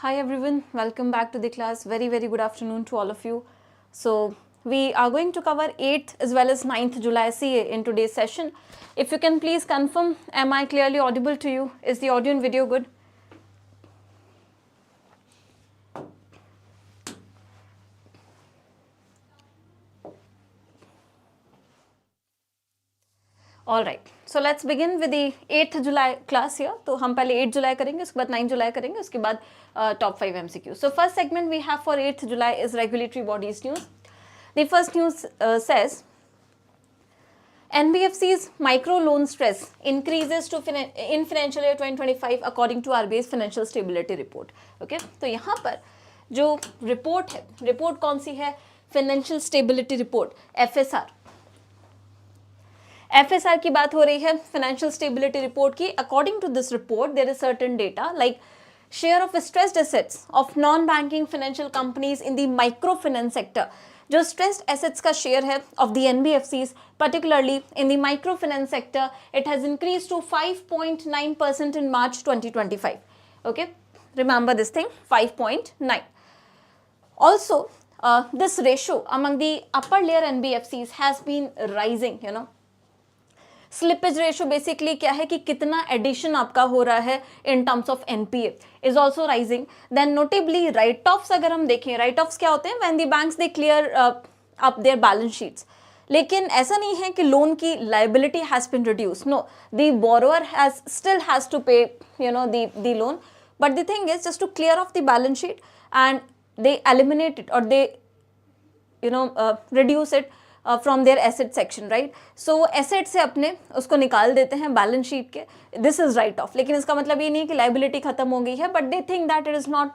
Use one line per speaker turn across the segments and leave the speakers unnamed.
Hi everyone, welcome back to the class. Very good afternoon to all of you. So we are going to cover 8th as well as 9th July CA in today's session. If you can please confirm, am I clearly audible to you? Is the audio and video good? All right, so let's begin with the 8th July class here. तो हम पहले 8 जुलाई करेंगे, उसके बाद 9 जुलाई करेंगे, उसके बाद top 5 MCQ. So first segment we have for 8th July is regulatory bodies news. The first news says NBFC's micro loan stress increases to in financial year 2025 according to RBI's financial stability report. Okay, तो यहाँ पर जो report है, report कौन सी है? Financial stability report, FSR. FSR की बात हो रही है, Financial Stability Report की. According to this report, there is certain data like share of stressed assets of non-banking financial companies in the microfinance sector. जो stressed assets का share है of the NBFCs, particularly in the microfinance sector, it has increased to 5.9% in March 2025. Okay, remember this thing, 5.9. Also, this ratio among the upper layer NBFCs has been rising, you know. Slippage ratio basically क्या है कि कितना addition आपका हो रहा है in terms of NPA is also rising. Then notably write offs अगर हम देखें, राइट ऑफ्स क्या होते हैं? When the banks they clear up their balance sheets. लेकिन ऐसा नहीं है कि लोन की liability has been reduce. No, the borrower has still has to pay the loan, but the thing is just to clear off the balance sheet and they eliminate it or they reduce it from their asset section, right? So asset से अपने उसको निकाल देते हैं balance sheet के. This is right of. लेकिन इसका मतलब ये नहीं है कि लाइबिलिटी खत्म हो गई है, but they think that it is not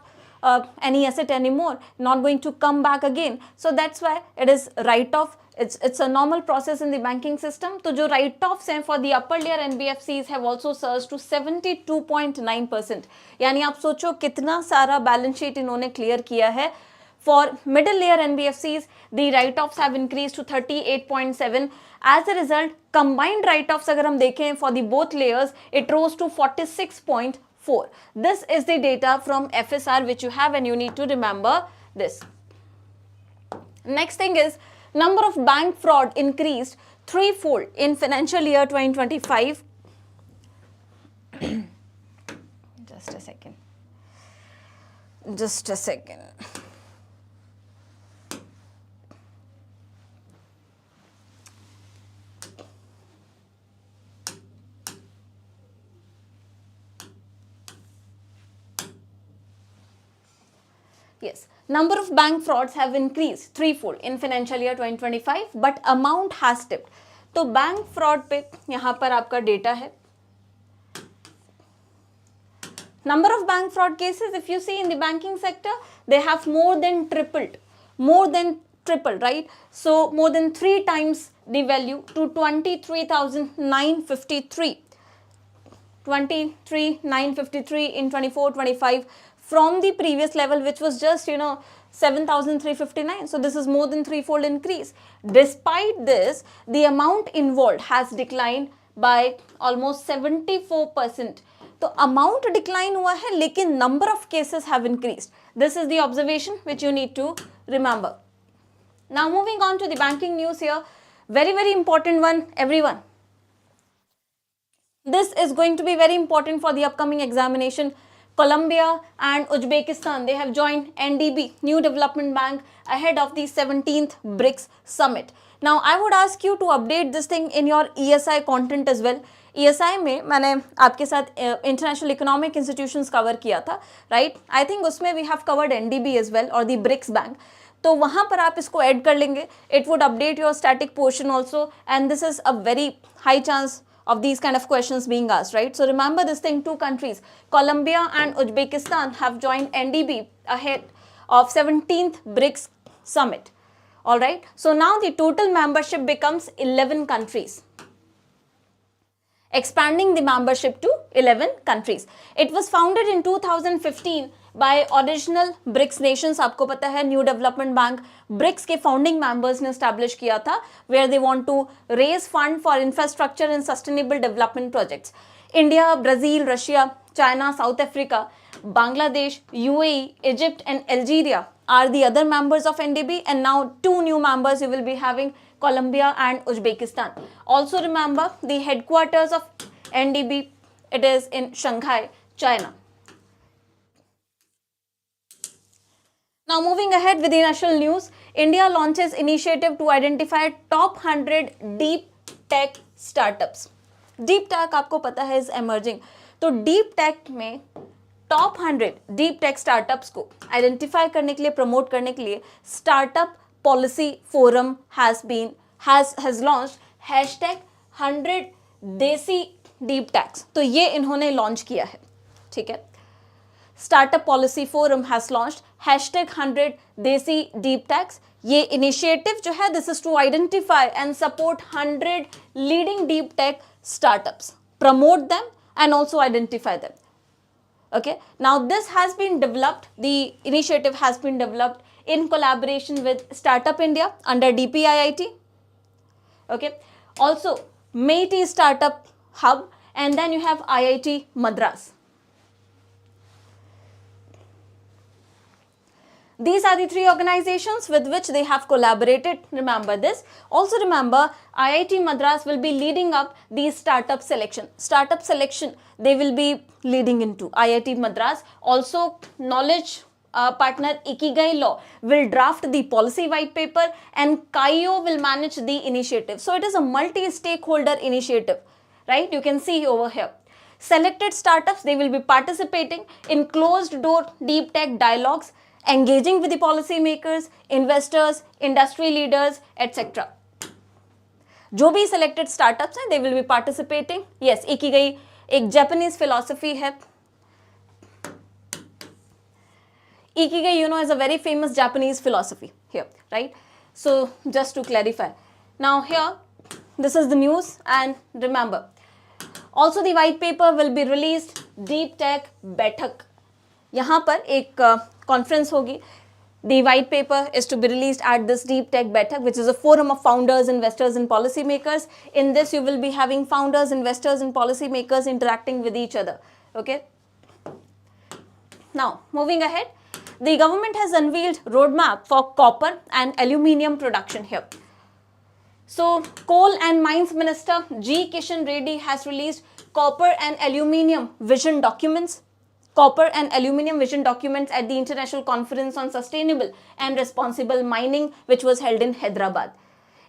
any asset anymore, not going to come back again. So that's why it is write off. It's a normal process in the banking system. तो जो write offs हैं for the upper layer NBFCs have also surged to 72.9%. यानी आप सोचो कितना सारा balance sheet इन्होंने clear किया है. For middle layer NBFCs, the write-offs have increased to 38.7. As a result, combined write-offs अगर हम देखें for the both layers, it rose to 46.4. This is the data from FSR which you have and you need to remember this. Next thing is, number of bank fraud increased threefold in financial year 2025. Just a second. Yes, number of bank frauds have increased threefold in financial year 2025, but amount has dipped. तो bank fraud पे यहाँ पर आपका data है. Number of bank fraud cases, if you see in the banking sector, they have more than tripled, right? So more than 3 times the value to 23,953. 23,953 in 24-25 from the previous level, which was just 7,359. So this is more than threefold increase. Despite this, the amount involved has declined by almost 74%. तो amount decline हुआ है, लेकिन number of cases have increased. This is the observation which you need to remember. Now moving on to the banking news here, very important one, everyone. This is going to be very important for the upcoming examination. Colombia and Uzbekistan, they have joined NDB, New Development Bank, ahead of the 17th BRICS Summit. Now, I would ask you to update this thing in your ESI content as well. ESI में मैंने आपके साथ international economic institutions cover किया था, right? I think उसमें we have covered NDB as well और the BRICS bank. तो वहाँ पर आप इसको ऐड कर लेंगे. It would update your static portion also, and this is a very high chance of these kind of questions being asked, right? So remember this thing, 2 countries, Colombia and Uzbekistan, have joined NDB ahead of 17th BRICS Summit. All right. So now the total membership becomes 11 countries, expanding the membership to 11 countries. It was founded in 2015 by original BRICS nations. आपको पता है new development bank BRICS के founding members ने establish किया था, where they want to raise fund for infrastructure and sustainable development projects. India, Brazil, Russia, China, South Africa Bangladesh, UAE, Egypt and Algeria are the other members of NDB, and now 2 new members you will be having, Colombia and Uzbekistan. Also remember the headquarters of NDB, it is in Shanghai, China. Now moving ahead with the national news, India launches initiative to identify top 100 deep tech startups. Deep tech आपको पता है is emerging, तो deep tech में top 100 deep tech startups को identify करने के लिए, promote करने के लिए startup policy forum has launched hashtag 100 Desi deep tax. तो ये इन्होंने लॉन्च किया है, ठीक है. Startup policy forum has launched hashtag 100 Desi deep techs. ये इनिशिएटिव जो है, this is to identify and support 100 leading deep tech startups, promote them and also identify them. Okay, now this has been developed, the initiative has been developed in collaboration with Startup India under DPIIT. Okay, also MeitY Startup Hub, and then you have IIT Madras. These are the 3 organizations with which they have collaborated. Remember this. Also remember, IIT Madras will be leading up the startup selection. Startup selection they will be leading into IIT Madras. Also, knowledge partner Ikigai Law will draft the policy white paper, and CAIO will manage the initiative. So it is a multi-stakeholder initiative, right? You can see over here. Selected startups, they will be participating in closed door deep tech dialogues, engaging with the policy makers, investors, industry leaders, etc. जो भी selected startups हैं, they will be participating. Yes, Ikigai एक Japanese philosophy है. Ikigai, you know, is a very famous Japanese philosophy here, right? So just to clarify. Now here, this is the news, and remember, also the white paper will be released. Deep Tech बैठक, यहाँ पर एक conference होगी. The white paper is to be released at this Deep Tech Baitak, which is a forum of founders, investors and policymakers. In this, you will be having founders, investors and policymakers interacting with each other. Okay. Now, moving ahead, the government has unveiled roadmap for copper and aluminium production here. So, Coal and Mines Minister G. Kishan Reddy has released copper and aluminium vision documents. Copper and aluminium vision documents at the International Conference on Sustainable and Responsible Mining, which was held in Hyderabad.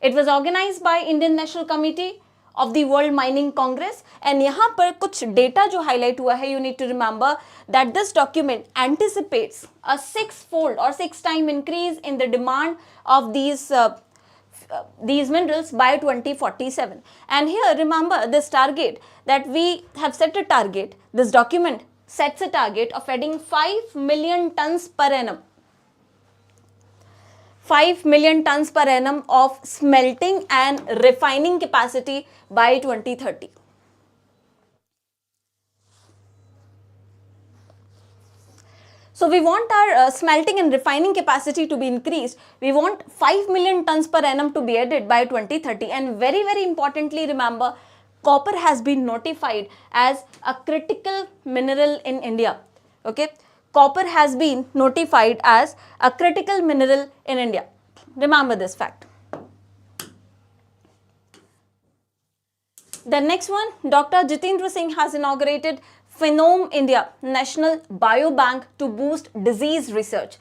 It was organized by Indian National Committee of the World Mining Congress, and यहाँ पर कुछ data जो highlight हुआ है, you need to remember that this document anticipates a 6-fold or 6-time increase in the demand of these minerals by 2047. And here remember this target that we have set a target. This document sets a target of adding 5 million tons per annum. 5 million tons per annum of smelting and refining capacity by 2030. So we want our smelting and refining capacity to be increased. We want 5 million tons per annum to be added by 2030. And very, very importantly, remember, copper has been notified as a critical mineral in India. Okay, copper has been notified as a critical mineral in India. Remember this fact. The next one, Dr. Jitendra Singh has inaugurated Phenome India National Biobank to boost disease research.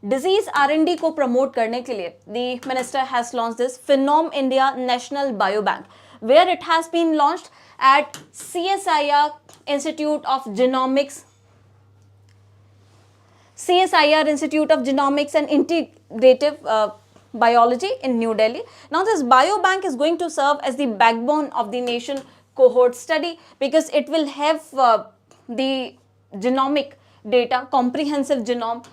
Disease R&D को promote करने के लिए the minister has launched this Phenome India National Biobank, where it has been launched at CSIR Institute of Genomics, CSIR Institute of Genomics and Integrative Biology in New Delhi. Now this biobank is going to serve as the backbone of the nation cohort study, because it will have the genomic data, comprehensive genome,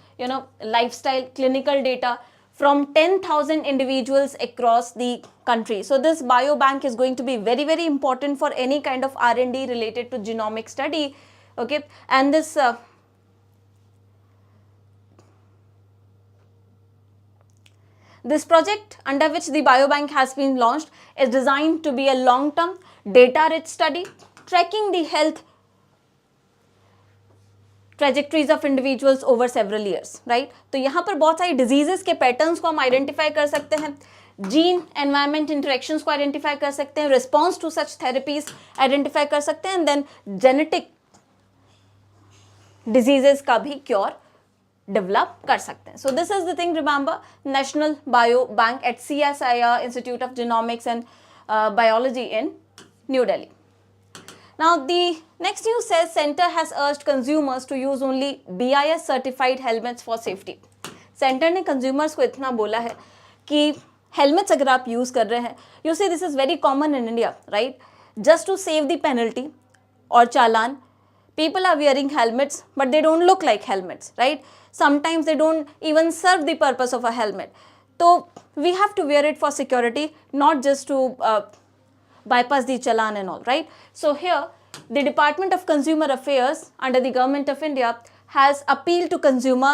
lifestyle, clinical data from 10,000 individuals across the country. So this biobank is going to be very, very important for any kind of R&D related to genomic study. Okay, and this this project under which the biobank has been launched is designed to be a long-term data-rich study tracking the health trajectories of individuals over several years, right. तो यहाँ पर बहुत सारी diseases के patterns को हम identify कर सकते हैं, जीन एनवायरमेंट इंटरेक्शंस को आइडेंटिफाई कर सकते हैं, response to such therapies identify कर सकते हैं, एंड देन जेनेटिक डिजीजेस का भी क्योर डेवलप कर सकते हैं. सो this is the thing, remember national bio bank at CSIR Institute of Genomics and Biology in New Delhi. Now the next news says Center has urged consumers to use only BIS certified helmets for safety. Center ने consumers को इतना बोला है कि helmets अगर आप use कर रहे हैं, you see this is very common in India, right? Just to save the penalty और चालान, people are wearing helmets but they don't look like helmets, right? Sometimes they don't even serve the purpose of a helmet. So we have to wear it for security, not just to bypass the challan and all, right? So here the Department of Consumer Affairs under the Government of India has appealed to consumer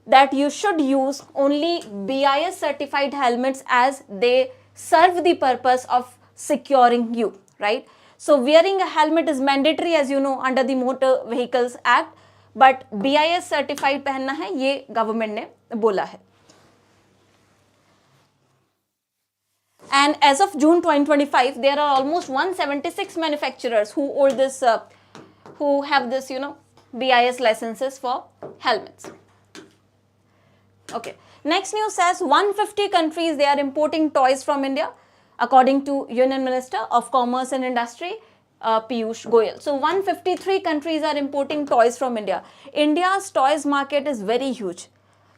that you should use only BIS certified helmets as they serve the purpose of securing you, right? So wearing a helmet is mandatory, as you know, under the Motor Vehicles Act, but BIS certified पहनना है, ये government ने बोला है. And as of June 2025, there are almost 176 manufacturers who hold this, who have this, BIS licenses for helmets. Okay. Next news says 150 countries, they are importing toys from India, according to Union Minister of Commerce and Industry, Piyush Goyal. So 153 countries are importing toys from India. India's toys market is very huge.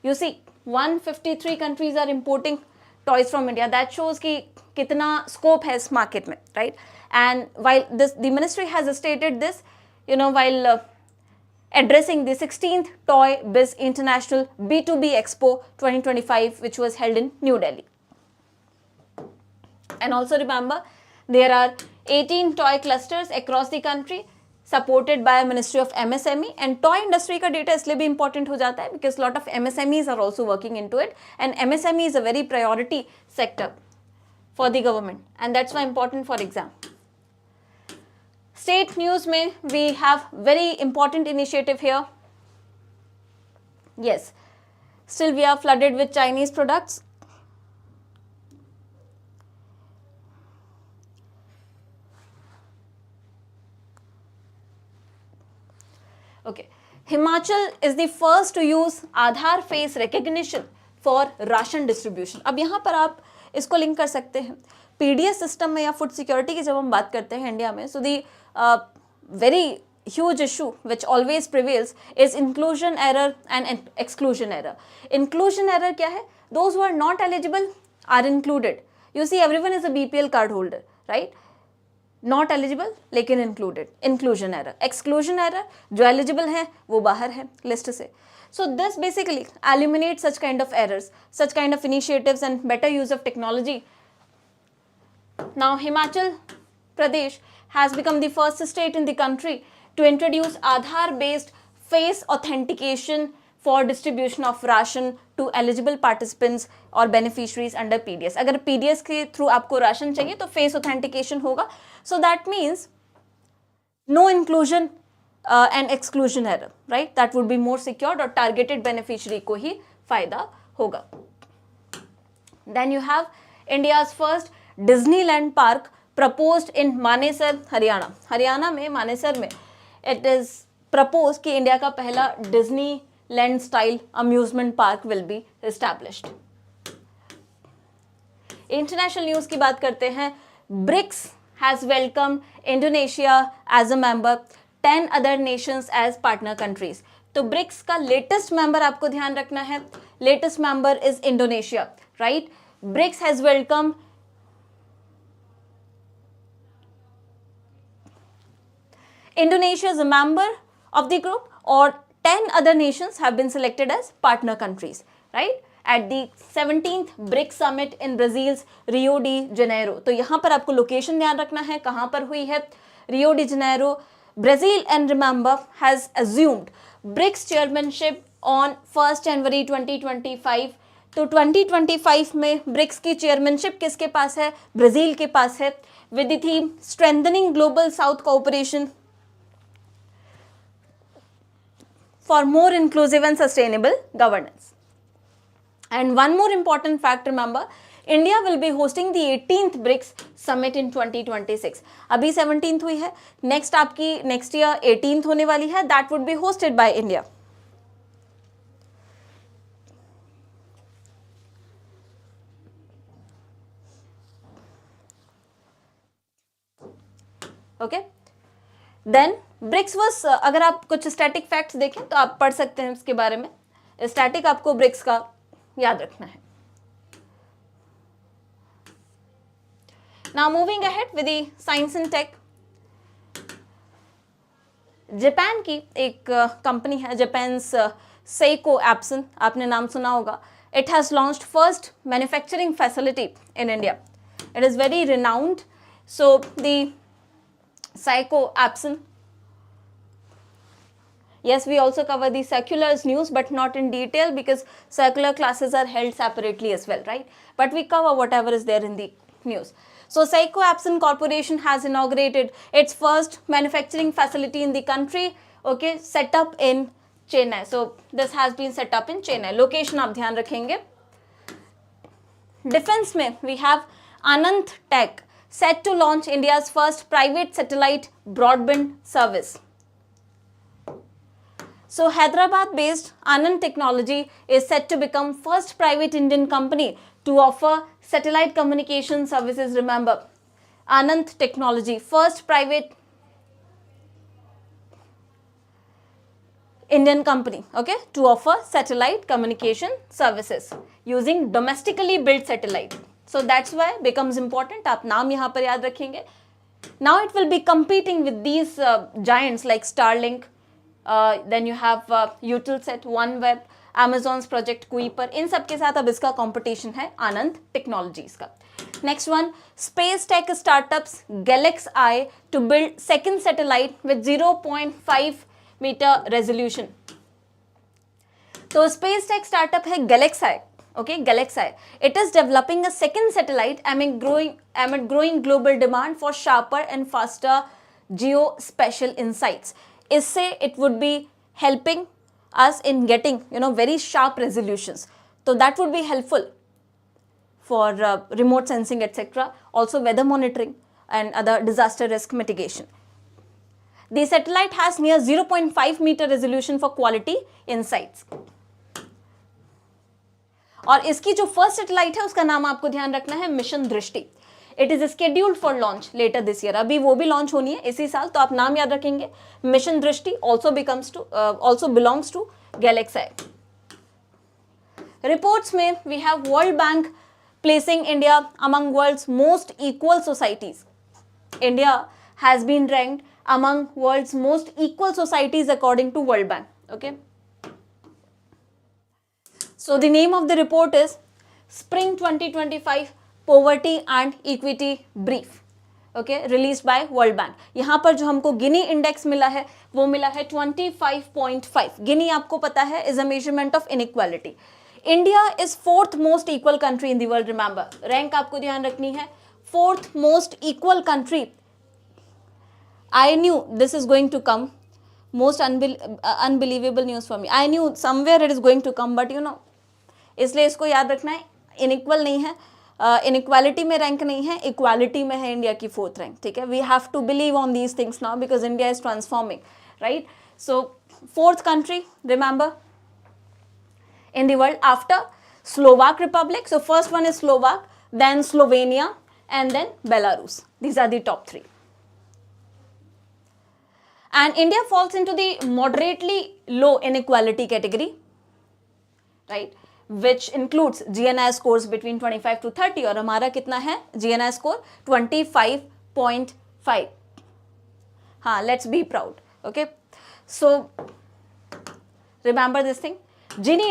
You see, 153 countries are importing toys from India. That shows कि कितना scope है इस market में, right? And while this, the ministry has stated this, while addressing the 16th Toy Biz International B2B Expo 2025, which was held in New Delhi. And also remember, there are 18 toy clusters across the country supported by Ministry of MSME, and toy industry का data इसलिए भी important हो जाता है because lot of MSMEs are also working into it, and MSME is a very priority sector for the government, and that's why important for exam. State news में we have very important initiative here. Yes, still we are flooded with Chinese products. Okay, Himachal is the first to use Aadhaar face recognition for ration distribution. अब यहाँ पर आप इसको link कर सकते हैं PDS system में या फूड सिक्योरिटी की जब हम बात करते हैं इंडिया में. So the very huge issue which always prevails is inclusion error and exclusion error. Inclusion error क्या है? Those who are not eligible are included. You see everyone is a BPL card holder, right? Not eligible लेकिन included, inclusion error. Exclusion error, जो eligible है वो बाहर है list से. So this basically eliminates such kind of errors, such kind of initiatives and better use of technology. Now Himachal Pradesh has become the first state in the country to introduce Aadhaar based face authentication for distribution of ration to eligible participants or beneficiaries under PDS. अगर PDS के through आपको ration चाहिए तो face authentication होगा. So that means no inclusion and exclusion error, right? That would be more secured और targeted beneficiary को ही फायदा होगा. Then you have India's first Disneyland park proposed in Manesar, Haryana. Haryana में मानेसर में it is proposed कि India का पहला Disneyland style amusement park will be established. International news की बात करते हैं. BRICS has welcomed Indonesia as a member, 10 other nations as partner countries. तो BRICS का लेटेस्ट मेंबर आपको ध्यान रखना है. Latest member is Indonesia, right? BRICS has welcomed Indonesia as a member of the group, or 10 other nations have been selected as partner countries, right? At the 17th BRICS summit in Brazil's Rio de Janeiro. तो यहाँ पर आपको location ध्यान रखना है, कहाँ पर हुई है? Rio de Janeiro, Brazil, and remember has assumed BRICS chairmanship on 1st January 2025. तो 2025 में BRICS की chairmanship किसके पास है? ब्राज़ील के पास है, with the theme strengthening global south cooperation for more inclusive and sustainable governance. And one more important fact, remember, India will be hosting the 18th BRICS Summit in 2026. अभी 17th हुई है, next आपकी next year 18th होने वाली है, that would be hosted by India. Okay, then BRICS was, अगर आप कुछ स्टैटिक फैक्ट्स देखें तो आप पढ़ सकते हैं इसके बारे में. स्टैटिक आपको ब्रिक्स का याद रखना है. Now moving ahead with the science and tech. Japan की एक कंपनी है, जापान्स सेइको एप्सन, आपने नाम सुना होगा. It has launched first manufacturing facility in India. It is very renowned. So the Seiko Epson. Yes, we also cover the circulars news, but not in detail because circular classes are held separately as well, right? But we cover whatever is there in the news. So Seiko Epson Corporation has inaugurated its first manufacturing facility in the country, okay, set up in Chennai. So this has been set up in Chennai. Location आप ध्यान रखेंगे. Defense में we have Anant Tech, set to launch India's first private satellite broadband service. So Hyderabad-based Anand Technology is set to become first private Indian company to offer satellite communication services. Remember, Anand Technology, first private Indian company, okay, to offer satellite communication services using domestically built satellite. So that's why becomes important. आप नाम यहाँ पर याद रखेंगे. Now it will be competing with these giants like Starlink. Then you have Eutelsat, OneWeb, Amazon's Project Kuiper. इन सब के साथ अब इसका competition है आनंद टेक्नोलॉजीज का. Next one, space tech startups GalaxI to build second satellite with 0.5 meter resolution. तो space tech startup है GalaxI. Okay, GalaxI. It is developing a second satellite amid growing global demand for sharper and faster geospatial insights. इससे it would be helping us in getting, very sharp resolutions. So that would be helpful for remote sensing, etc. Also weather monitoring and other disaster risk mitigation. The satellite has near 0.5 meter resolution for quality insights. और इसकी जो first satellite है उसका नाम आपको ध्यान रखना है mission Drishti. It is scheduled for launch later this year. अभी वो भी लॉन्च होनी है इसी साल, तो आप नाम याद रखेंगे. Mission Drishti also belongs to GalaxEye. Reports में we have World Bank placing India among world's most equal societies. India has been ranked among world's most equal societies according to World Bank. Okay, so the name of the report is Spring 2025 Poverty and Equity Brief, okay, released by World Bank. यहाँ पर जो हमको Gini index मिला है वो मिला है 25.5. गिनी आपको पता है is a measurement of inequality. India is fourth most equal country in the world. Remember, rank आपको ध्यान रखनी है. fourth most equal country. I knew this is going to come. Most unbelievable news for me. I knew somewhere it is going to come, but इसलिए इसको याद रखना है. Inequal नहीं है, इनइक्वालिटी में रैंक नहीं है, इक्वालिटी में है इंडिया की फोर्थ रैंक. ठीक है, we have to believe on these things now because India is transforming, right. So fourth country, remember, in the world after Slovak Republic. So first one is Slovak, then Slovenia, and then Belarus. These are the top three. And India falls into the moderately low inequality category, right, which includes GNI scores between 25 to 30. और हमारा कितना है GNI score? 25.5. हाँ, let's be proud. Okay, so remember this thing. Gini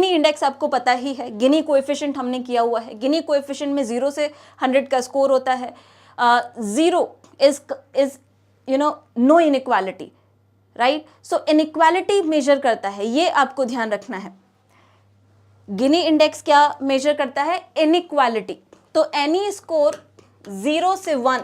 index आपको पता ही है. गिनी coefficient हमने किया हुआ है. गिनी कोएफिशिएंट में 0 से 100 का स्कोर होता है. 0 is no inequality, right. So inequality measure करता है, ये आपको ध्यान रखना है. गिनी इंडेक्स क्या मेजर करता है? इनइक्वालिटी. तो एनी स्कोर 0 से 1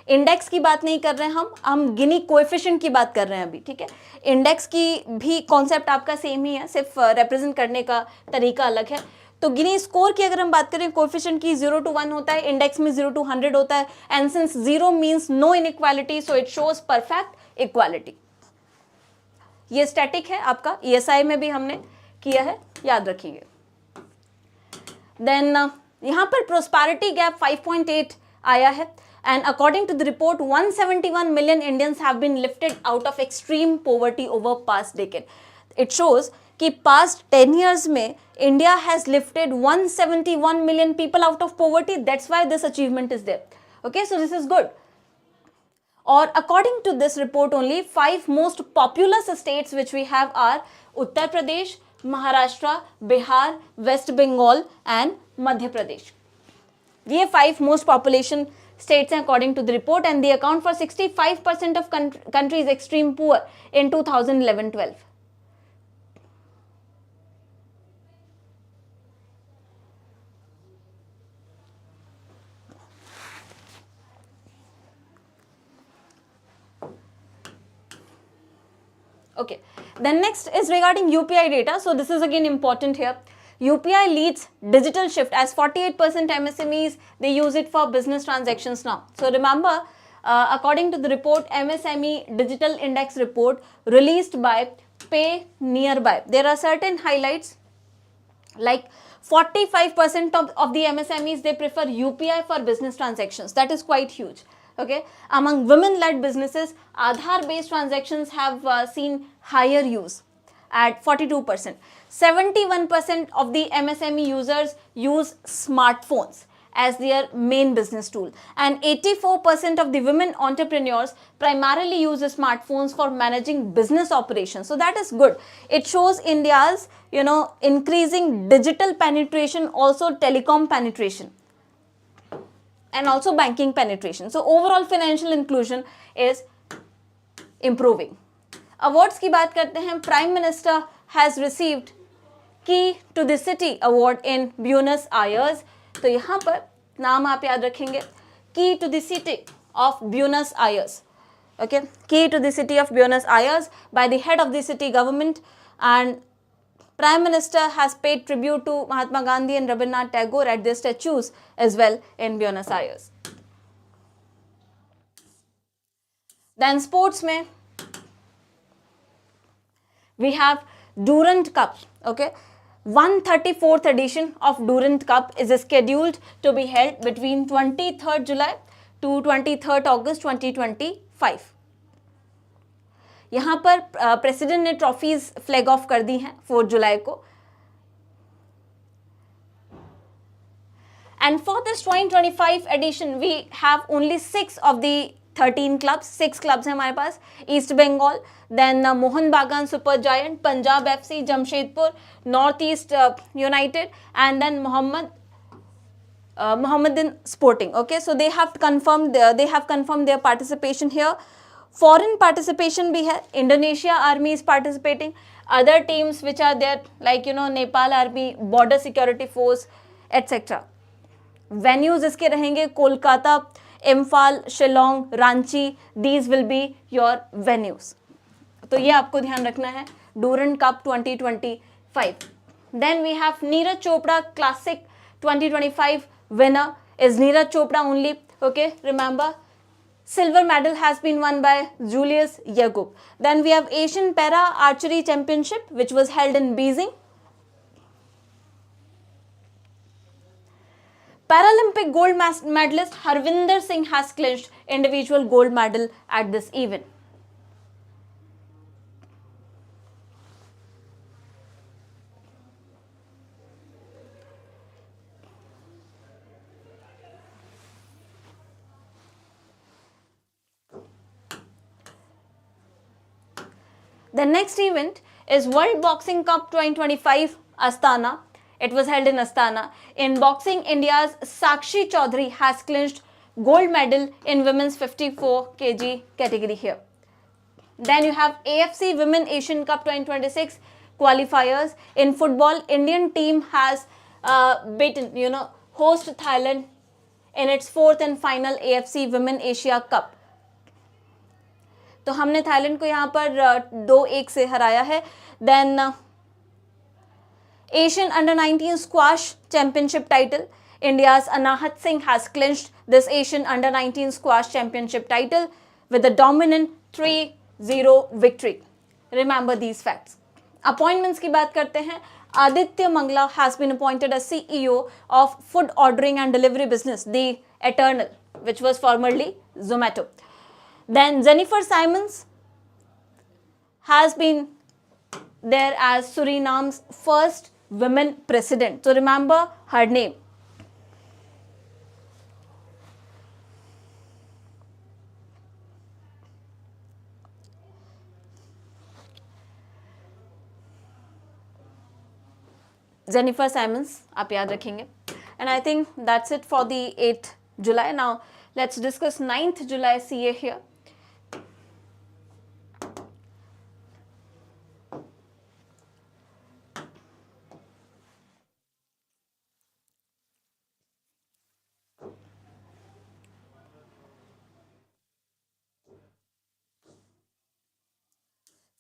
इंडेक्स की बात नहीं कर रहे हैं हम गिनी कोएफिशिएंट की बात कर रहे हैं अभी, ठीक है। इंडेक्स की भी कॉन्सेप्ट आपका सेम ही है, सिर्फ रिप्रेजेंट करने का तरीका अलग है। तो गिनी स्कोर की अगर हम बात करें, कोएफिशिएंट की 0 to 1 होता है, इंडेक्स में 0 to 100 होता है, and since 0 means no inequality, so it shows perfect equality. ये स्टैटिक है आपका, ESI में भी हमने किया है, याद रखिए। देन यहाँ पर प्रोस्पेरिटी गैप 5.8 आया है, and according to the report 171 million Indians have been lifted out of extreme poverty over past decade. It shows कि past 10 years में India has lifted 171 million people out of poverty. That's why this achievement is there. Okay, so this is good. Or according to this report only 5 most populous states which we have are Uttar Pradesh, Maharashtra, Bihar, West Bengal and Madhya Pradesh. ये 5 most population states according to the report, and they account for 65% of country's extreme poor in 2011-12. Okay, then next is regarding UPI data. So this is again important here. UPI leads digital shift as 48% MSMEs, they use it for business transactions now. So remember, according to the report, MSME Digital Index report released by Pay Nearby, there are certain highlights like 45% of the MSMEs, they prefer UPI for business transactions. That is quite huge. Okay, among women-led businesses, Aadhaar-based transactions have seen higher use at 42%. 71% of the MSME users use smartphones as their main business tool, and 84% of the women entrepreneurs primarily use smartphones for managing business operations. So that is good. It shows India's, increasing digital penetration, also telecom penetration, and also banking penetration. So overall financial inclusion is improving. Awards की बात करते हैं. Prime Minister has received Key to the City award in Buenos Aires. तो यहाँ पर नाम आप याद रखेंगे, Key to the City of Buenos Aires. Okay, Key to the City of Buenos Aires by the head of the city government, and Prime Minister has paid tribute to Mahatma Gandhi and Rabindranath Tagore at their statues as well in Buenos Aires. Then sports में we have Durand Cup. Okay, 134th edition of Durand Cup is scheduled to be held between 23rd July to 23rd August 2025. यहाँ पर president ने trophies flag of कर दी हैं 4 जुलाई को. And for this 2025 edition, we have only 6 of the 13 clubs. 6 clubs हैं हमारे पास. East Bengal, then Mohun Bagan Super Giant, Punjab FC, Jamshedpur, North East United, and then Mohammedan Sporting. Okay, so they have confirmed their participation here. Foreign participation भी है. Indonesia Army is participating. Other teams which are there like Nepal Army, Border Security Force, etc. Venues इसके रहेंगे Kolkata, Imphal, Shillong, Ranchi. These will be your venues. तो ये आपको ध्यान रखना है. Durand Cup 2025. Then we have Neeraj Chopra Classic 2025 winner is Neeraj Chopra only. Okay, remember. Silver medal has been won by Julius Yagub. Then we have Asian Para Archery Championship which was held in Beijing. Paralympic gold medalist Harvinder Singh has clinched individual gold medal at this event. The next event is World Boxing Cup 2025 Astana. It was held in Astana. In boxing, India's Sakshi Chaudhary has clinched gold medal in women's 54 kg category here. Then you have AFC Women Asian Cup 2026 qualifiers. In football, Indian team has beaten, host Thailand in its fourth and final AFC Women Asia Cup. तो हमने Thailand को यहाँ पर 2-1 से हराया है. Then Asian Under-19 Squash Championship title. India's Anahat Singh has clinched this Asian Under-19 Squash Championship title with a dominant 3-0 victory. Remember these facts. Appointments की बात करते हैं. Aditya Mangla has been appointed as CEO of food ordering and delivery business, the Eternal, which was formerly Zomato. Then Jennifer Simons has been there as Suriname's first women president. So remember her name. Jennifer Simons, आप याद रखेंगे. And I think that's it for the 8th July. Now let's discuss 9th July CA here.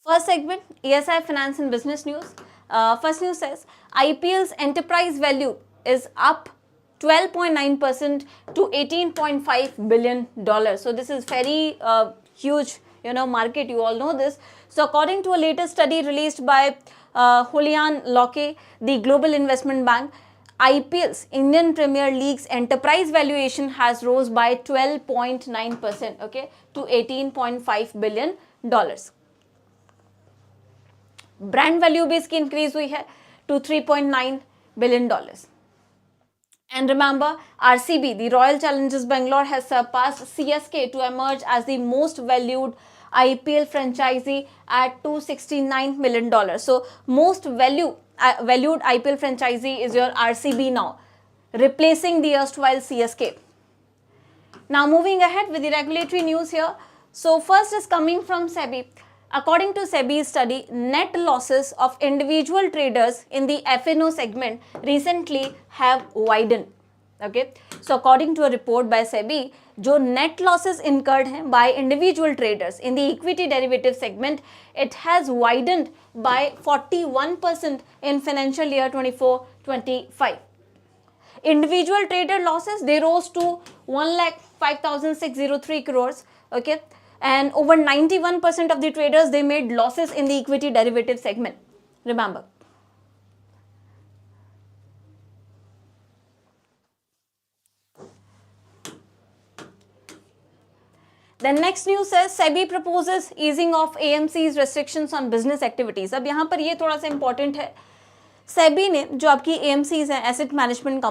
First segment, ESI Finance and Business News. First news says IPL's enterprise value is up 12.9% to $18.5 billion. So this is very huge, market. You all know this. So according to a latest study released by Julian Locke, the Global Investment Bank, IPL's Indian Premier League's enterprise valuation has rose by 12.9%, okay, to $18.5 billion. Brand value भी इसकी increase हुई है to $3.9 billion. And remember, RCB, the Royal Challengers Bangalore, has surpassed CSK to emerge as the most valued IPL franchisee at $269 million. So most valued IPL franchisee is your RCB now, replacing the erstwhile CSK. Now moving ahead with the regulatory news here. So first is coming from SEBI. According to SEBI's study, net losses of individual traders in the F&O segment recently have widened. Okay, so according to a report by SEBI, जो net losses incurred हैं by individual traders in the equity derivative segment, it has widened by 41% in financial year 24-25. Individual trader losses, they rose to 1,05,603 crores. Okay. And over 91% of the traders, they made losses in the equity derivative segment. Remember. Then next news says SEBI proposes easing of AMC's restrictions on business activities. अब यहाँ पर ये थोड़ा सा important है. SEBI ने जो आपकी AMCs हैं, एसेट मैनेजमेंट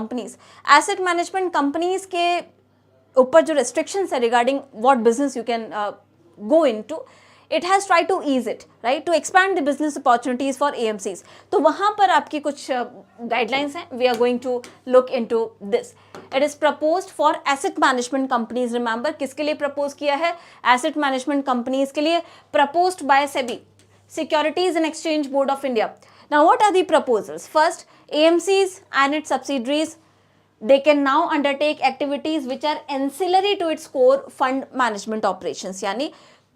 कंपनीज के ऊपर जो restrictions है regarding what business you can go into, it has tried to ease it, right, to expand the business opportunities for AMCs. तो वहाँ पर आपकी कुछ guidelines हैं. We are going to look into this. It is proposed for asset management companies. Remember, किसके लिए propose किया है? Asset management companies के लिए, proposed by SEBI, Securities and Exchange Board of India. Now, what are the proposals? First, AMCs and its subsidiaries, they can now undertake activities which are ancillary to its core fund management operations. यानी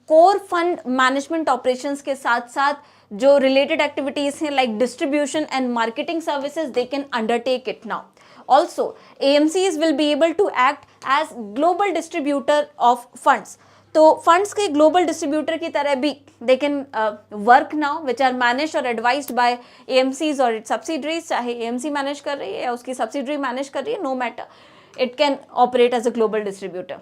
core fund management operations के साथ साथ जो related activities हैं like distribution and marketing services, they can undertake it now. Also, AMCs will be able to act as global distributor of funds. तो funds के global distributor की तरह भी they can work now, which are managed or advised by AMCs or its subsidiaries. चाहे AMC manage कर रही है या उसकी subsidiary manage कर रही है, no matter, it can operate as a global distributor.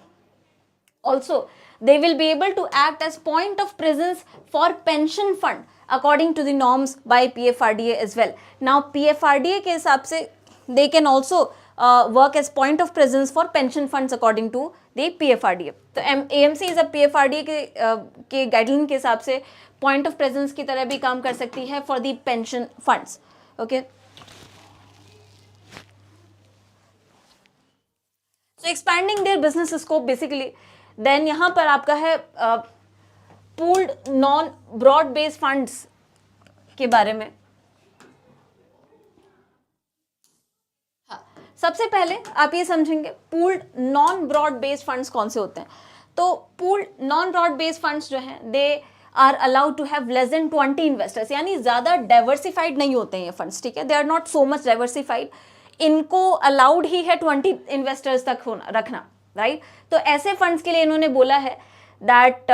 Also, they will be able to act as point of presence for pension fund according to the norms by PFRDA as well. Now, PFRDA के हिसाब से they can also work as point of presence for pension funds according to the PFRDA. तो AMC is a PFRDA के guideline के हिसाब से point of presence की तरह भी काम कर सकती है for the pension funds. Okay. So expanding their business scope basically. Then यहाँ पर आपका है pooled non broad based funds के बारे में. सबसे पहले आप ये समझेंगे pooled non broad based funds कौन से होते हैं। तो pooled non broad based funds जो हैं they are allowed to have less than 20 investors, यानी ज़्यादा डाइवर्सिफाइड नहीं होते हैं ये फंड्स, ठीक है, they are not so much diversified, इनको अलाउड ही है 20 इन्वेस्टर्स तक होना रखना, राइट। तो ऐसे फंड्स के लिए इन्होंने बोला है that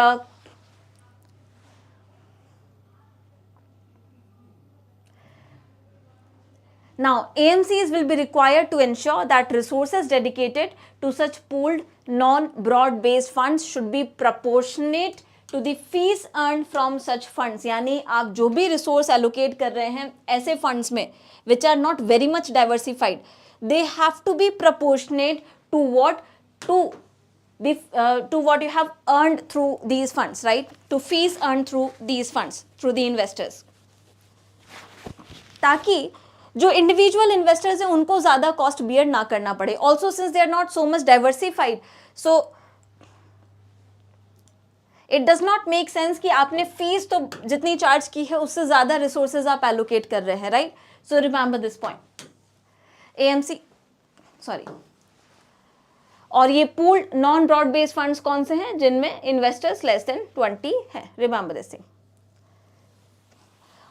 now AMCs will be required to ensure that resources dedicated to such pooled non-broad based funds should be proportionate to the fees earned from such funds। यानी आप जो भी रिसोर्स एलोकेट कर रहे हैं ऐसे फंड्स में which are not very much diversified, they have to be proportionate to what to what you have earned through these funds, right, to fees earned through these funds through the investors, ताकि जो individual investors हैं उनको ज़्यादा cost bear ना करना पड़े। Also since they are not so much diversified, so it does not make sense कि आपने फीस तो जितनी चार्ज की है उससे ज़्यादा रिसोर्सेज आप एलोकेट कर रहे हैं, right. So remember this point, AMC sorry. और ये pooled non broad based funds कौन से हैं, जिनमें इन्वेस्टर्स लेस देन 20 हैं, रिमेंबर दिस थिंग।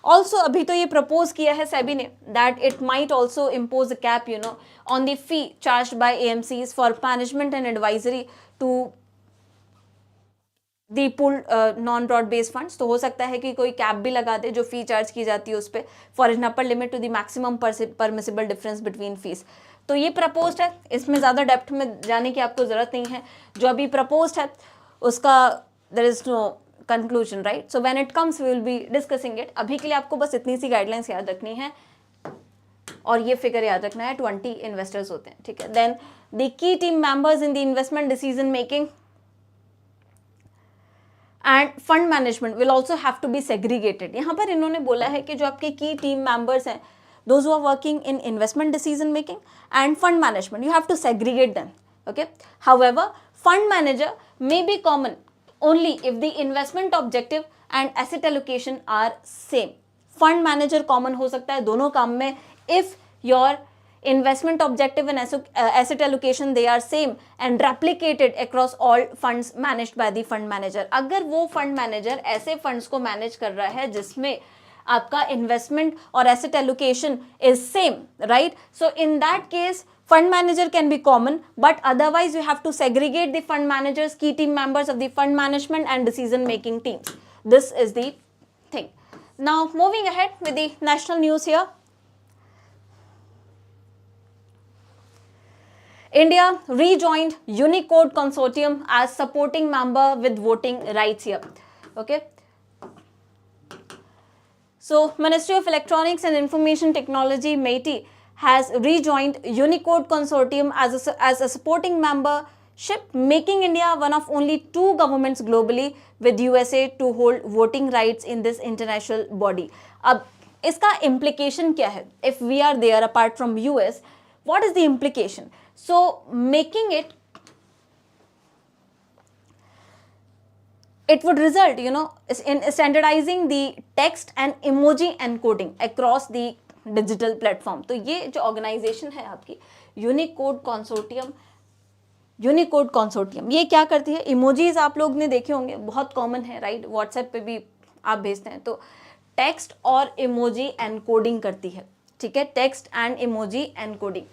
ऑल्सो अभी तो ये प्रपोज किया है सेबी ने that it might also impose a cap you know on the fee charge by AMCs for management and advisory to the pooled non broad based funds. तो हो सकता है कि कोई कैप भी लगा दे जो फी चार्ज की जाती है उस पर, for an upper limit to the maximum permissible difference between fees. तो ये प्रपोज्ड है, इसमें ज़्यादा डेप्थ में जाने की आपको ज़रूरत नहीं है, जो अभी प्रपोज्ड है उसका there is no conclusion, right. So when it comes we will be discussing it. अभी के लिए आपको बस इतनी सी गाइडलाइंस याद रखनी है और ये फिगर याद रखना है, 20 इन्वेस्टर्स होते हैं, ठीक है। Then the key team members in the investment decision making and fund management will also have to be segregated. यहाँ पर इन्होंने बोला है कि जो आपके की टीम मेंबर्स हैं, those who are working in investment decision making and fund management, you have to segregate them, okay. However fund manager may be common only if the investment objective and asset allocation are same। fund manager common हो सकता है दोनों काम में if your investment objective and asset allocation they are same and replicated across all funds managed by the fund manager। अगर वो fund manager ऐसे funds को manage कर रहा है जिसमें आपका investment और asset allocation is same, right, so in that case fund manager can be common, but otherwise you have to segregate the fund managers, key team members of the fund management and decision making teams. This is the thing. Now moving ahead with the national news here. India rejoined Unicode Consortium as supporting member with voting rights here, okay. So Ministry of Electronics and Information Technology MeitY has rejoined Unicode Consortium as a supporting membership, making India one of only 2 governments globally with USA to hold voting rights in this international body। अब इसका implication क्या है? If we are there apart from US, what is the implication? So making it would result, you know, in standardizing the text and emoji encoding across the digital platform. तो ये जो organisation है आपकी Unicode consortium, ये क्या करती है, emojis आप लोग ने देखे होंगे, बहुत कॉमन है, राइट, व्हाट्सएप पे भी आप भेजते हैं, तो टेक्स्ट और इमोजी एनकोडिंग करती है, ठीक है, text and emoji encoding.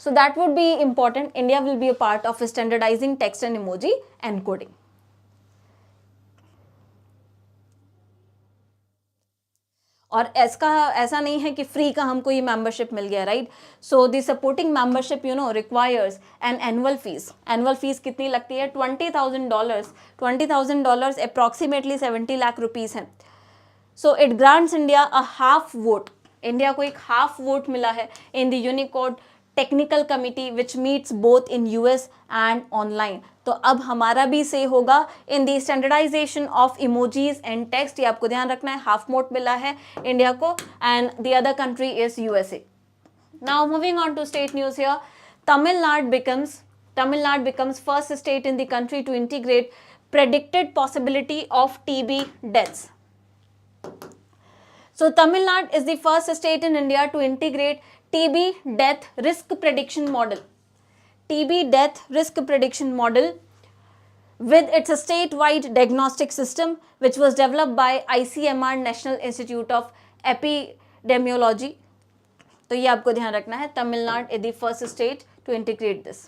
So that would be important, India will be a part of standardising text and emoji encoding. और ऐसा नहीं है कि फ्री का हमको ये मेंबरशिप मिल गया, right. So the supporting membership you know requires an annual fees. Annual fees कितनी लगती है, $20,000, $20,000 अप्रॉक्सीमेटली 70 लाख रुपीज़ है। So it grants India a half vote, India को एक हाफ वोट मिला है in the Unicode technical committee which meets both in US and online. तो अब हमारा भी से होगा in the standardization of emojis and text, ये आपको ध्यान रखना है, हाफ वोट मिला है इंडिया को and the other country is USA. Now moving on to state news here, Tamil Nadu becomes first state in the country to integrate predicted possibility of TB deaths। So Tamil Nadu is the first state in India to integrate TB death risk prediction model. TB death risk prediction model with its statewide diagnostic system, which was developed by ICMR National Institute of Epidemiology. तो ये आपको ध्यान रखना है, Tamil Nadu is the first state to integrate this.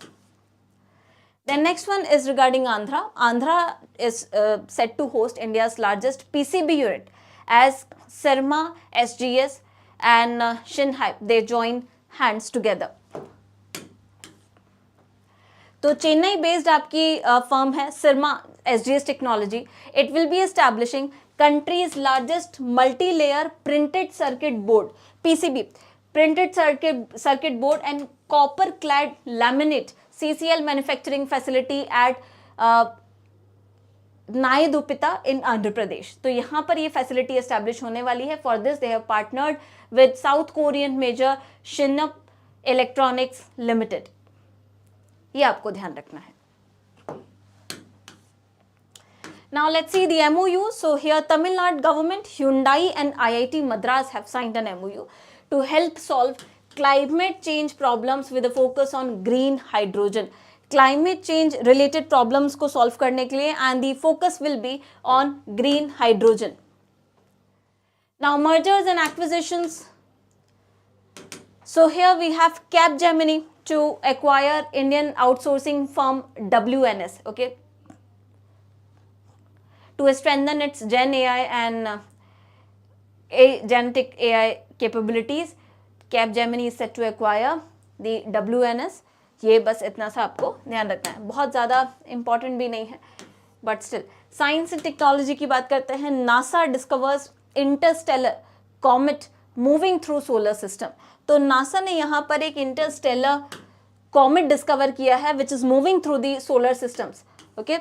Then next one is regarding Andhra. Andhra is set to host India's largest PCB unit as Syrma, SGS and Shinhai, they join hands together. तो Chennai based आपकी firm है सिरमा SGS technology. It will be establishing countries largest multi layer printed circuit board PCB, printed circuit board and copper clad laminate CCL manufacturing facility at Naidupeta in Andhra Pradesh. तो यहाँ पर ये facility establish होने वाली है. For this they have partnered with South Korean major Shinhyup Electronics Limited. ये आपको ध्यान रखना है. Now let's see the MOU. So here Tamil Nadu government, Hyundai and IIT Madras have signed an MOU to help solve climate change problems with a focus on green hydrogen. Climate change related problems को solve करने के लिए and the focus will be on green hydrogen. Now mergers and acquisitions. So here we have Capgemini to acquire Indian outsourcing firm WNS, okay, to strengthen its Gen AI and genetic AI capabilities. Capgemini is set to acquire the WNS. ये बस इतना सा आपको ध्यान रखना है, बहुत ज़्यादा इंपॉर्टेंट भी नहीं है, but still. Science and technology की बात करते हैं. NASA discovers Interstellar comet moving through solar system. तो नासा ने यहाँ पर एक इंटरस्टेलर कॉमेट डिस्कवर किया है which is moving through the solar systems. Okay,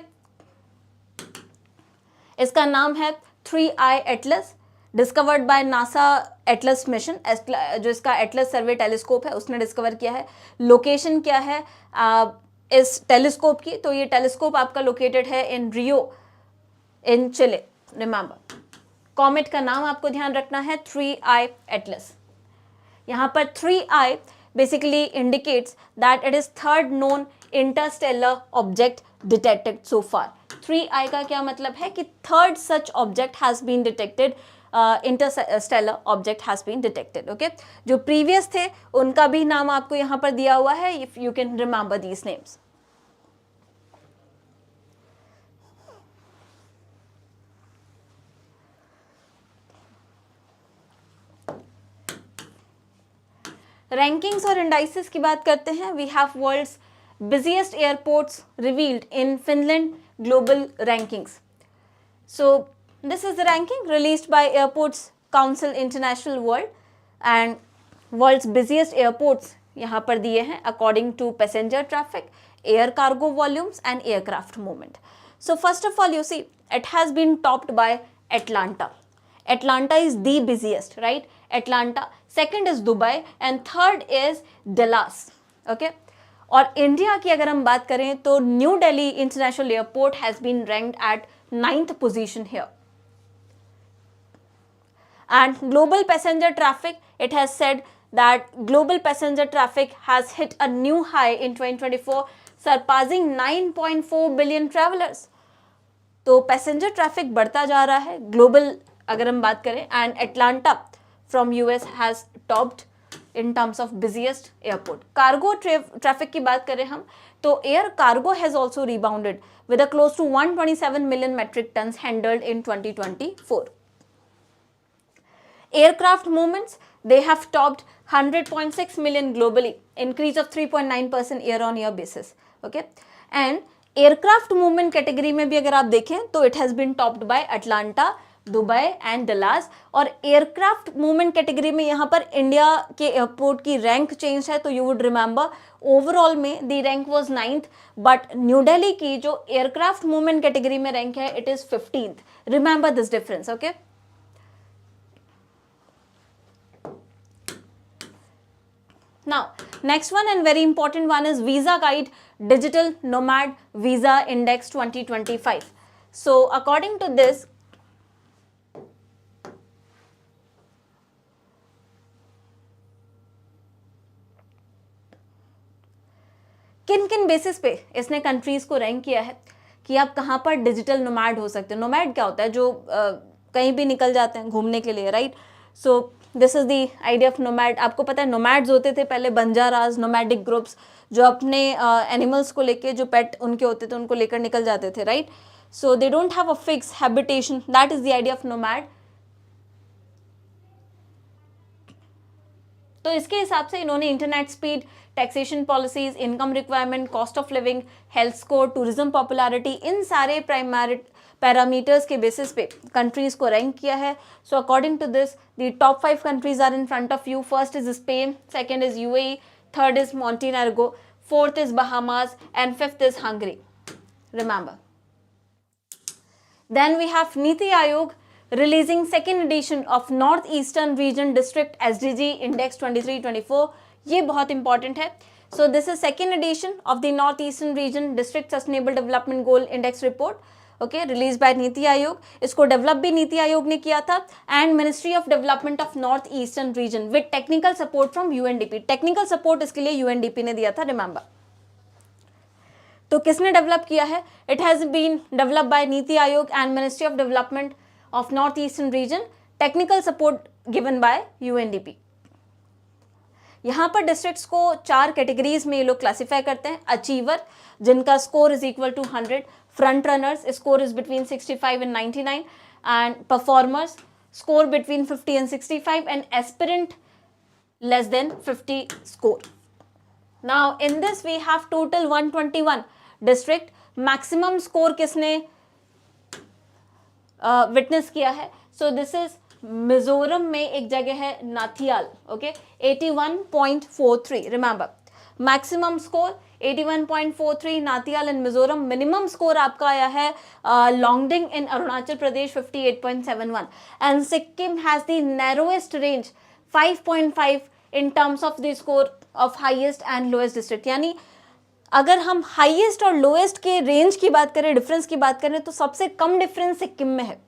इसका नाम है 3I Atlas, discovered by NASA Atlas mission. जो इसका एटलस सर्वे टेलीस्कोप है उसने डिस्कवर किया है. लोकेशन क्या है इस टेलीस्कोप की? तो ये टेलीस्कोप आपका लोकेटेड है इन रियो इन चिले. रिमेंबर, कॉमेट का नाम आपको ध्यान रखना है 3I एटलस. यहाँ पर 3I basically indicates that it is third known interstellar object detected so far. 3I का क्या मतलब है कि third such object has been detected, interstellar object has been detected. Okay, जो previous थे उनका भी नाम आपको यहाँ पर दिया हुआ है, if you can remember these names. Rankings और इंडाइसेस की बात करते हैं. We have world's busiest airports revealed in Finland global rankings. So this is the ranking released by Airports Council International world and world's busiest airports यहाँ पर दिए हैं according to passenger traffic, air cargo volumes and aircraft movement. So first of all you see it has been topped by Atlanta. Atlanta is the busiest, right? Atlanta. Second is Dubai and third is Dallas. Okay. और India की अगर हम बात करें तो New Delhi international airport has been ranked at 9th position here. And global passenger traffic, it has said that global passenger traffic has hit a new high in 2024, surpassing 9.4 billion travelers. तो passenger traffic बढ़ता जा रहा है global अगर हम बात करें. And Atlanta from US has topped in terms of busiest airport. Cargo traffic की बात करें हम तो air cargo has also rebounded with a close to 127 million metric tons handled in 2024. Aircraft movements, they have topped 100.6 million globally, increase of 3.9% year-on-year basis. Okay, and aircraft movement category में भी अगर आप देखें तो it has been topped by Atlanta, Dubai and Dallas. और aircraft movement category में यहाँ पर इंडिया के एयरपोर्ट की रैंक चेंज है. तो यू वुड रिमेंबर ओवरऑल में the rank was 9th, but new Delhi की जो एयरक्राफ्ट मूवमेंट कैटेगरी में रैंक है it is 15th. Remember this difference. Okay, now next one and very important one is Visa Guide Digital Nomad Visa Index 2025. So according to this, किन किन basis पे इसने countries को rank किया है कि आप कहाँ पर डिजिटल नोमैड हो सकते हैं. नोमैड क्या होता है? जो कहीं भी निकल जाते हैं घूमने के लिए, right? So this is the idea of nomad. आपको पता है नोमैड्स होते थे पहले बंजाराज, नोमैडिक ग्रुप्स, जो अपने एनिमल्स को लेके, जो पेट उनके होते थे उनको लेकर निकल जाते थे, right? So they don't have a fix habitation. That is the idea of nomad. तो इसके हिसाब से इन्होंने internet speed, taxation policies, income requirement, cost of living, health score, tourism popularity, इन सारे प्राइमरी पैरामीटर्स के बेसिस पे कंट्रीज को रैंक किया है. So according to this the top 5 countries are in front of you. First is Spain, second is UAE, third is Montenegro, fourth is Bahamas and fifth is Hungary. Remember. Then we have Niti Aayog releasing second edition of Northeastern Region District SDG Index 23-24. ये बहुत important है. So this is second edition of the Northeastern Region District Sustainable Development Goal Index Report. Okay, released by NITI Aayog. इसको develop भी नीति आयोग ने किया था and Ministry of Development of North Eastern reason with technical support from UNDP. Technical support इसके लिए UNDP ने दिया था, रिमेंबर. तो किसने डेवलप किया है? It has been develop by NITI Aayog and Ministry of Development of North Eastern Region, technical support given by UNDP. यहाँ पर डिस्ट्रिक्ट्स को 4 कैटेगरीज में ये लोग क्लासीफाई करते हैं. अचीवर, जिनका score is equal to 100. Front runners, score is between 65 and 99. And performers, score between 50 and 65. And aspirant, less than 50 score. Now in this we have total 121 district. Maximum score किसने witness किया है? सो this is Mizoram में एक जगह है Hnahthial. Okay, 81.43. Remember, maximum score 81.43 Hnahthial in Mizoram. Minimum score आपका आया है Longding in Arunachal Pradesh 58.71. And Sikkim has the narrowest range 5.5 in terms of the score of highest and lowest district. यानी अगर हम हाईएस्ट और लोएस्ट के रेंज की बात करें, डिफरेंस की बात करें, तो सबसे कम डिफरेंस सिक्किम में है.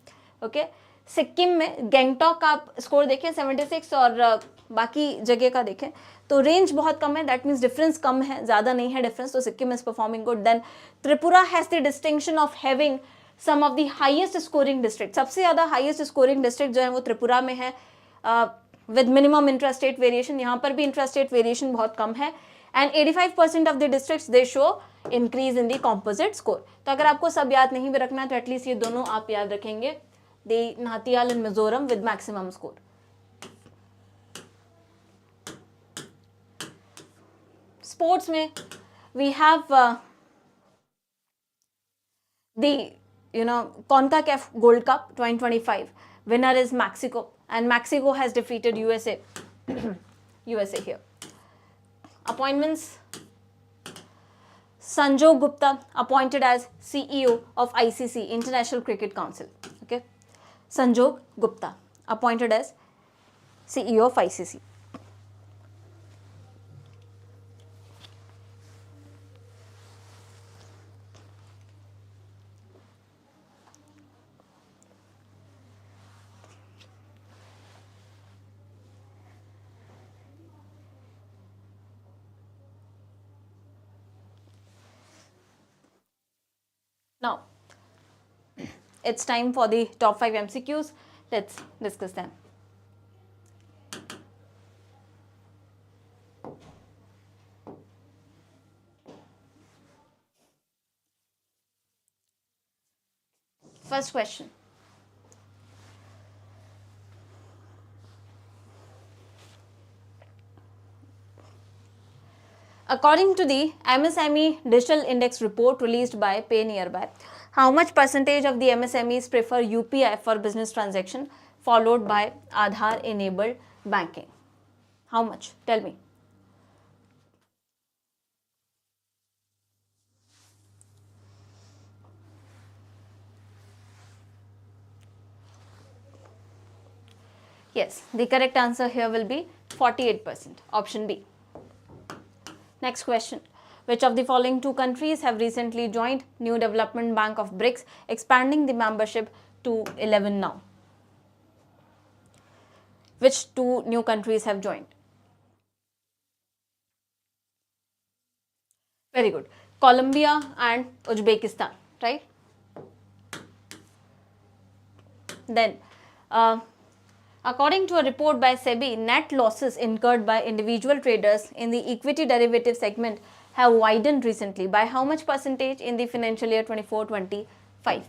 ओके, सिक्किम में गैंगटॉक आप स्कोर देखें 76 और बाकी जगह का देखें तो रेंज बहुत कम है. दैट मीन्स डिफरेंस कम है, ज़्यादा नहीं है डिफरेंस. तो Sikkim is performing good. Then Tripura has the distinction of having some of the highest scoring district. सबसे ज़्यादा हाईएस्ट स्कोरिंग डिस्ट्रिक्ट जो है वो त्रिपुरा में है विद मिनिमम इंट्रास्टेट वेरिएशन. यहाँ पर भी इंट्रास्टेट वेरिएशन बहुत कम है. And 85% of the districts they show increase in the composite score. तो अगर आपको सब याद नहीं भी रखना तो एटलीस्ट ये दोनों आप याद रखेंगे, the Hnahthial in Mizoram with maximum score. Sports में we have the CONCACAF Gold Cup 2025. Winner is Mexico, and Mexico has defeated USA. USA here. Appointments: Sanjog Gupta appointed as CEO of ICC, International Cricket Council. Okay, Sanjog Gupta appointed as CEO of ICC. Now, it's time for the top 5 MCQs. Let's discuss them. First question. According to the MSME Digital Index report released by Pay Nearby, how much percentage of the MSMEs prefer UPI for business transaction followed by Aadhaar enabled banking? How much? Tell me. Yes, the correct answer here will be 48%. Option B. Next question. Which of the following 2 countries have recently joined New Development Bank of BRICS, expanding the membership to 11 now? Which 2 new countries have joined? Very good. Colombia and Uzbekistan, right? Then, according to a report by SEBI, net losses incurred by individual traders in the equity derivative segment have widened recently. By how much percentage in the financial year 24-25?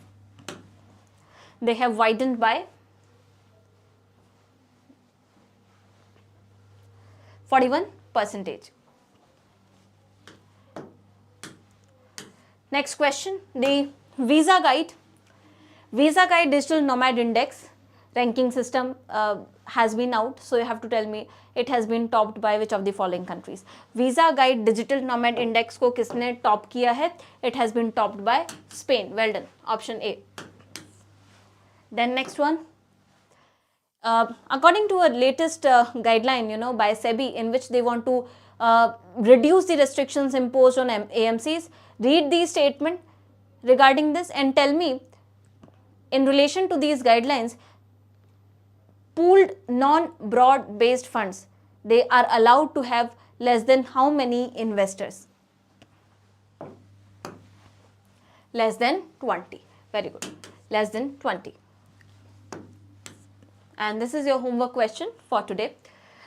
They have widened by 41%. Next question, the Visa Guide Digital Nomad Index ranking system has been out. So you have to tell me it has been topped by which of the following countries. Visa Guide Digital Nomad Index को किसने top किया है? It has been topped by Spain. Well done. Option A. Then next one. According to a latest guideline, by SEBI, in which they want to reduce the restrictions imposed on AMCs, read the statement regarding this and tell me, in relation to these guidelines, pooled non-broad based funds, they are allowed to have less than how many investors? Less than 20. Very good. Less than 20. And this is your homework question for today.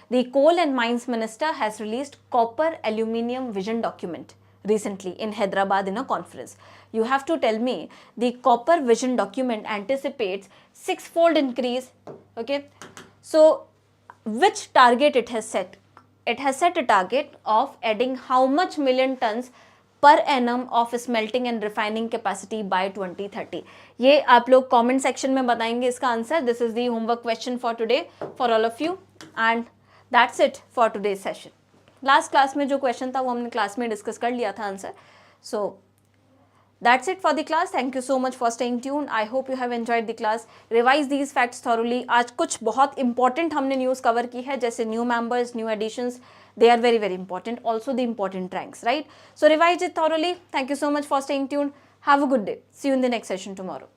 The Coal and Mines Minister has released Copper Aluminium Vision document recently in Hyderabad in a conference. You have to tell me the Copper Vision document anticipates 6-fold increase. Okay. So, which target it has set? It has set a target of adding how much million tons per annum of smelting and refining capacity by 2030. ये आप लोग comment section में बताएंगे इसका answer. This is the homework question for today for all of you, and that's it for today's session. Last class में जो question था वो हमने class में discuss कर लिया था answer. So that's it for the class. Thank you so much for staying tuned. I hope you have enjoyed the class. Revise these facts thoroughly. आज कुछ बहुत important हमने news cover की है, जैसे new members, new additions. They are very, very important. Also the important ranks, right? So revise it thoroughly. Thank you so much for staying tuned. Have a good day. See you in the next session tomorrow.